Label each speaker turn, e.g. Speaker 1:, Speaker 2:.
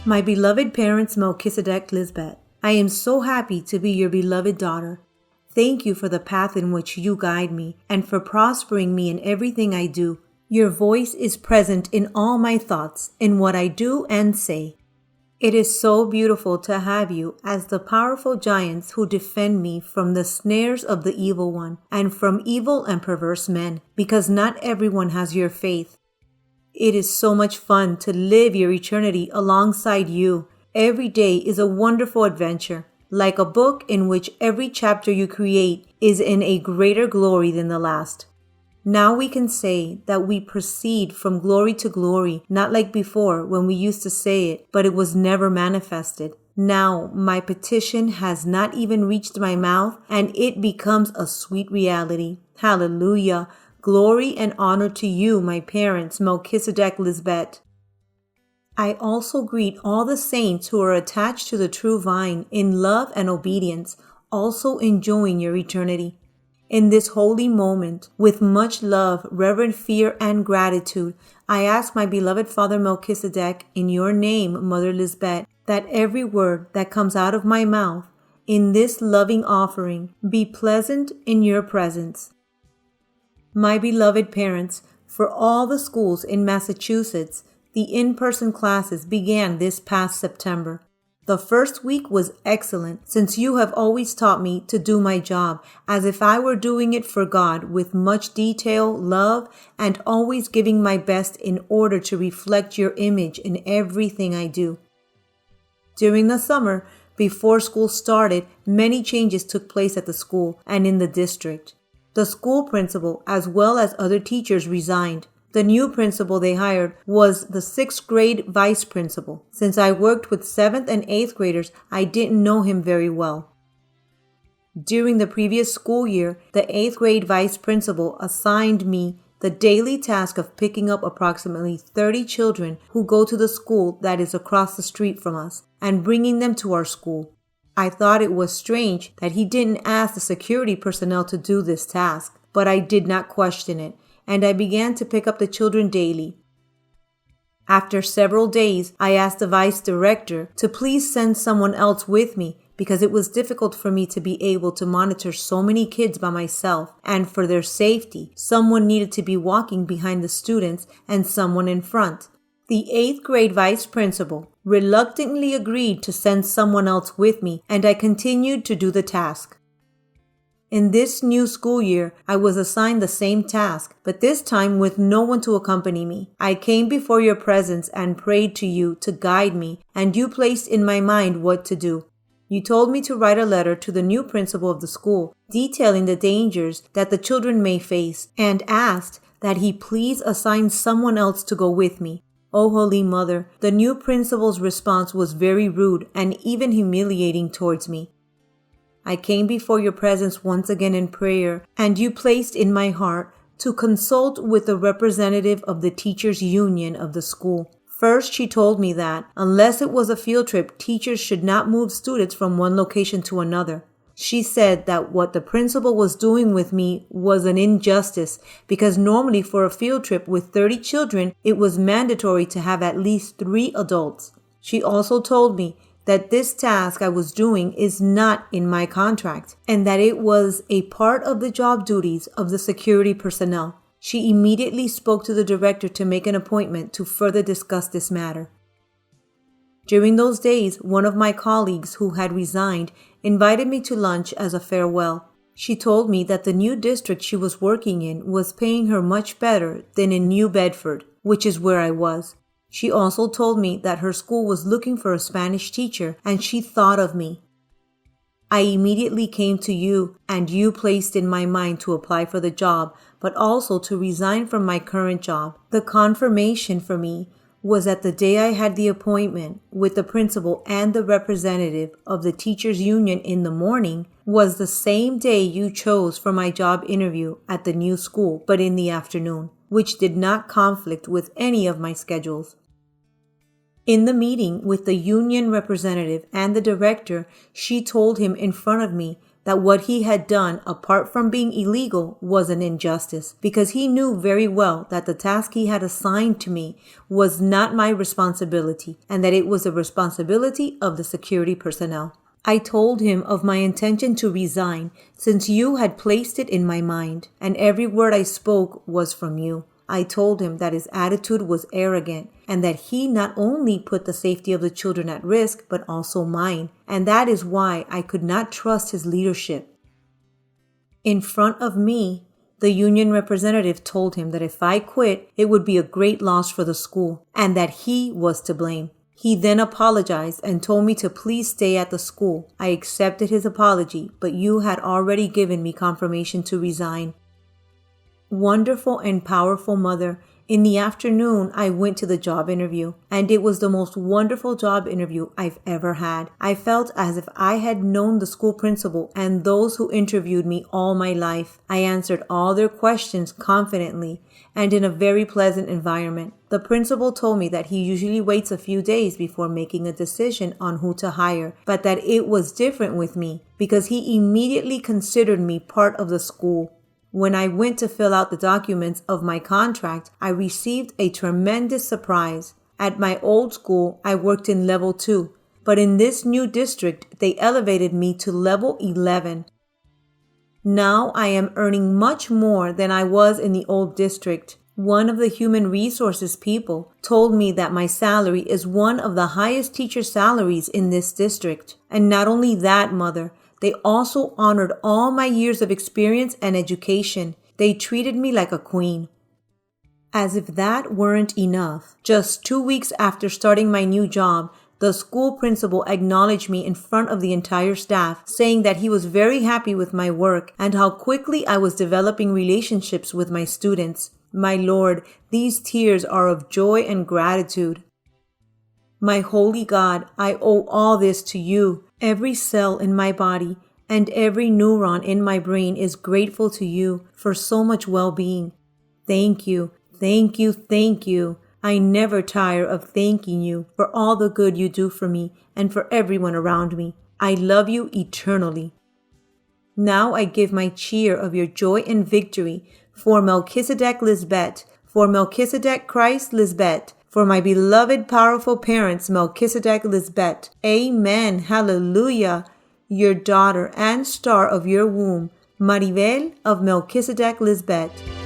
Speaker 1: My beloved parents, Melchizedek Lisbeth, I am so happy to be your beloved daughter. Thank you for the path in which you guide me and for prospering me in everything I do. Your voice is present in all my thoughts, in what I do and say. It is so beautiful to have you as the powerful giants who defend me from the snares of the evil one and from evil and perverse men, because not everyone has your faith. It is so much fun to live your eternity alongside you. Every day is a wonderful adventure, like a book in which every chapter you create is in a greater glory than the last. Now we can say that we proceed from glory to glory, not like before when we used to say it, but it was never manifested. Now my petition has not even reached my mouth, and it becomes a sweet reality. Hallelujah! Glory and honor to you, my parents, Melchizedek Lisbeth. I also greet all the saints who are attached to the true vine in love and obedience, also enjoying your eternity. In this holy moment, with much love, reverent fear, and gratitude, I ask my beloved Father Melchizedek, in your name, Mother Lisbeth, that every word that comes out of my mouth in this loving offering be pleasant in your presence. My beloved parents, for all the schools in Massachusetts, the in-person classes began this past September. The first week was excellent, since you have always taught me to do my job as if I were doing it for God with much detail, love, and always giving my best in order to reflect your image in everything I do. During the summer, before school started, many changes took place at the school and in the district. The school principal, as well as other teachers, resigned. The new principal they hired was the 6th grade vice principal. Since I worked with 7th and 8th graders, I didn't know him very well. During the previous school year, the 8th grade vice principal assigned me the daily task of picking up approximately 30 children who go to the school that is across the street from us and bringing them to our school. I thought it was strange that he didn't ask the security personnel to do this task, but I did not question it, and I began to pick up the children daily. After several days, I asked the vice director to please send someone else with me because it was difficult for me to be able to monitor so many kids by myself, and for their safety, someone needed to be walking behind the students and someone in front. The 8th grade vice principal reluctantly agreed to send someone else with me, and I continued to do the task. In this new school year, I was assigned the same task, but this time with no one to accompany me. I came before your presence and prayed to you to guide me, and you placed in my mind what to do. You told me to write a letter to the new principal of the school, detailing the dangers that the children may face, and asked that he please assign someone else to go with me. O Holy Mother, the new principal's response was very rude and even humiliating towards me. I came before your presence once again in prayer, and you placed in my heart to consult with the representative of the teachers' union of the school. First, she told me that, unless it was a field trip, teachers should not move students from one location to another. She said that what the principal was doing with me was an injustice because normally for a field trip with 30 children, it was mandatory to have at least 3 adults. She also told me that this task I was doing is not in my contract and that it was a part of the job duties of the security personnel. She immediately spoke to the director to make an appointment to further discuss this matter. During those days, one of my colleagues who had resigned invited me to lunch as a farewell. She told me that the new district she was working in was paying her much better than in New Bedford, which is where I was. She also told me that her school was looking for a Spanish teacher and she thought of me. I immediately came to you, and you placed in my mind to apply for the job, but also to resign from my current job. The confirmation for me was that the day I had the appointment with the principal and the representative of the teachers' union in the morning was the same day you chose for my job interview at the new school, but in the afternoon, which did not conflict with any of my schedules. In the meeting with the union representative and the director, she told him in front of me that what he had done, apart from being illegal, was an injustice, because he knew very well that the task he had assigned to me was not my responsibility, and that it was the responsibility of the security personnel. I told him of my intention to resign, since you had placed it in my mind, and every word I spoke was from you. I told him that his attitude was arrogant, and that he not only put the safety of the children at risk, but also mine, and that is why I could not trust his leadership. In front of me, the union representative told him that if I quit, it would be a great loss for the school, and that he was to blame. He then apologized and told me to please stay at the school. I accepted his apology, but you had already given me confirmation to resign. Wonderful and powerful mother, in the afternoon, I went to the job interview, and it was the most wonderful job interview I've ever had. I felt as if I had known the school principal and those who interviewed me all my life. I answered all their questions confidently and in a very pleasant environment. The principal told me that he usually waits a few days before making a decision on who to hire, but that it was different with me because he immediately considered me part of the school. When I went to fill out the documents of my contract, I received a tremendous surprise. At my old school, I worked in level 2, but in this new district, they elevated me to level 11. Now I am earning much more than I was in the old district. One of the human resources people told me that my salary is one of the highest teacher salaries in this district. And not only that, mother, they also honored all my years of experience and education. They treated me like a queen. As if that weren't enough, just 2 weeks after starting my new job, the school principal acknowledged me in front of the entire staff, saying that he was very happy with my work and how quickly I was developing relationships with my students. My Lord, these tears are of joy and gratitude. My holy God, I owe all this to you. Every cell in my body and every neuron in my brain is grateful to you for so much well-being. Thank you, thank you, thank you. I never tire of thanking you for all the good you do for me and for everyone around me. I love you eternally. Now I give my cheer of your joy and victory for Melchizedek Lisbeth, for Melchizedek Christ Lisbeth, for my beloved powerful parents Melchizedek Lisbeth. Amen. Hallelujah. Your daughter and star of your womb, Maribel of Melchizedek Lisbeth.